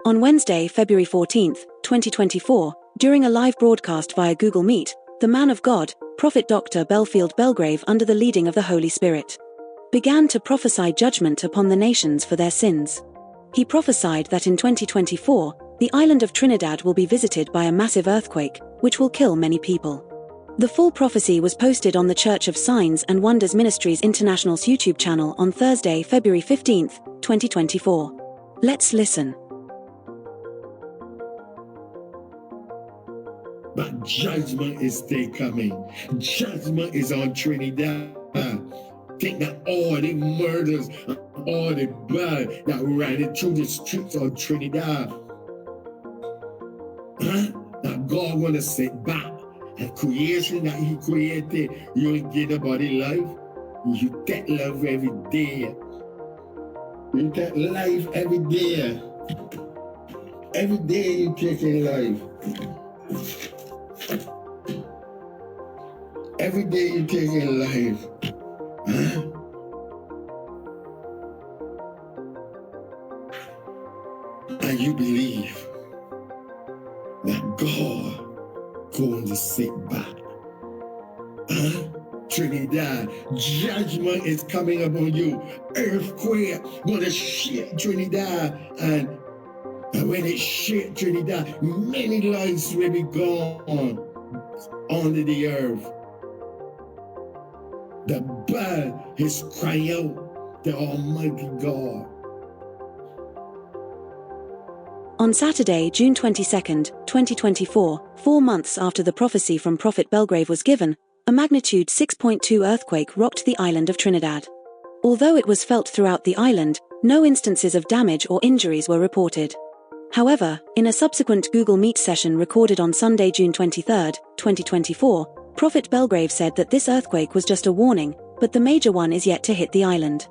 On Wednesday, February 14, 2024, during a live broadcast via Google Meet, the man of God, Prophet Dr. Belfield Belgrave, under the leading of the Holy Spirit, began to prophesy judgment upon the nations for their sins. He prophesied that in 2024, the island of Trinidad will be visited by a massive earthquake, which will kill many people. The full prophecy was posted on the Church of Signs and Wonders Ministries International's YouTube channel on Thursday, February 15, 2024. Let's listen. But judgment is still coming. Judgment is on Trinidad. Think that all the murders and all the blood that ran through the streets of Trinidad, that God wanna sit back and creation that He created, you ain't give nobody life. You get love every day. You get life every day. Every day you taking life. Every day you're taking life. And you believe that God going to sit back. Trinidad, judgment is coming upon you. Earthquake gonna shake Trinidad, and when it shake Trinidad, many lives will be gone under the earth. The bird is crying out, the Almighty God. On Saturday, June 22, 2024, 4 months after the prophecy from Prophet Belgrave was given, a magnitude 6.2 earthquake rocked the island of Trinidad. Although it was felt throughout the island, no instances of damage or injuries were reported. However, in a subsequent Google Meet session recorded on Sunday, June 23, 2024, Prophet Belgrave said that this earthquake was just a warning, but the major one is yet to hit the island.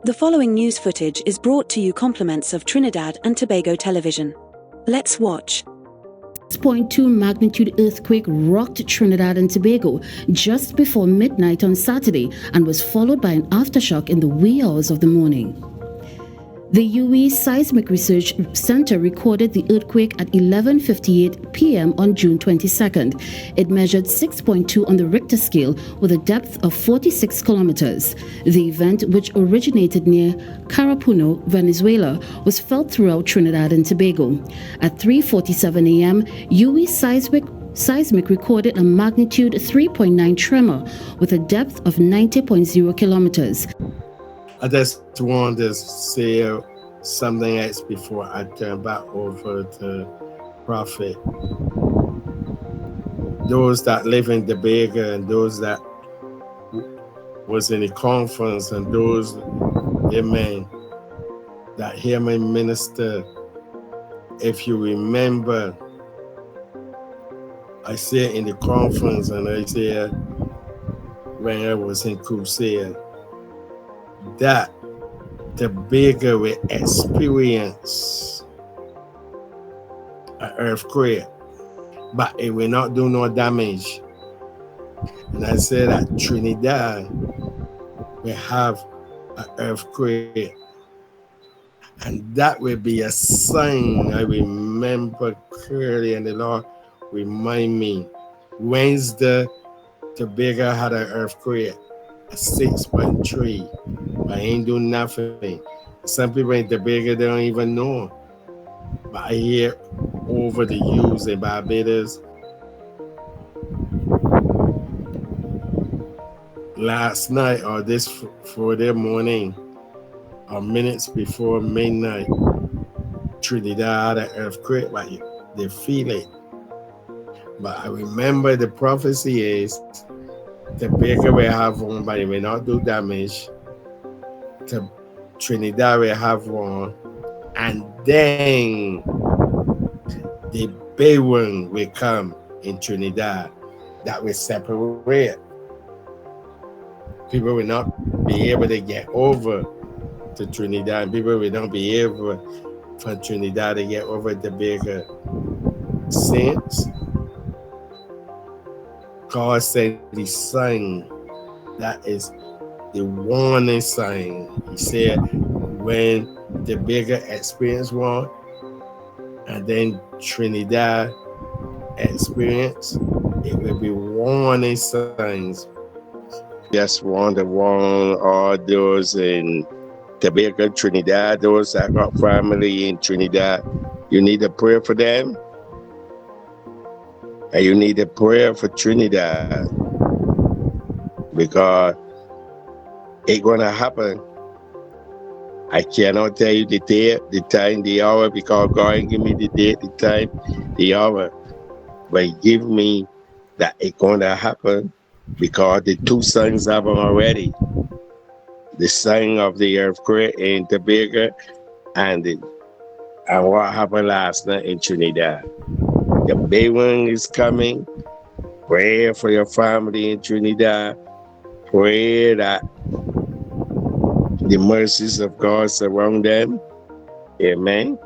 The following news footage is brought to you compliments of Trinidad and Tobago television. Let's watch. 6.2 magnitude earthquake rocked Trinidad and Tobago just before midnight on Saturday and was followed by an aftershock in the wee hours of the morning. The UE Seismic Research Center recorded the earthquake at 11:58 p.m. on June 22nd. It measured 6.2 on the Richter scale with a depth of 46 kilometers. The event, which originated near Carapuno, Venezuela, was felt throughout Trinidad and Tobago. At 3:47 a.m., UE Seismic recorded a magnitude 3.9 tremor with a depth of 90.0 kilometers. I just want to say something else before I turn back over to Prophet. Those that live in Tobago and those that was in the conference and those, amen, that hear me minister, if you remember, I said in the conference and I said when I was in crusade, that the bigger we experience an earthquake, but it will not do no damage. And I said that Trinidad will have an earthquake, and that will be a sign. I remember clearly, and the Lord remind me, Wednesday, Tobago had an earthquake. A 6.3, but I ain't doing nothing. Some people in Tobago, they don't even know. But I hear over the news in Barbados, last night or this Friday morning, or minutes before midnight, Trinidad had an earthquake, but they feel it. But I remember the prophecy is, the Tobago will have one, but it will not do damage. Trinidad will have one, and then the big one will come in Trinidad that will separate. People will not be able to get over to Trinidad. People will not be able for Trinidad to get over the bigger sense. God said the sign that is the warning sign. He said when the bigger experience one, and then Trinidad experience, it will be warning signs. Just want to warn all those in Tobago, Trinidad, those that got family in Trinidad. You need a prayer for them, and you need a prayer for Trinidad, because it's gonna happen. I cannot tell you the day, the time, the hour, because God give me the date, the time, the hour. But give me that it's gonna happen, because the two signs happen already. The sign of the earthquake in Tobago and what happened last night in Trinidad. The big one is coming. Pray for your family in Trinidad. Pray that the mercies of God surround them. Amen.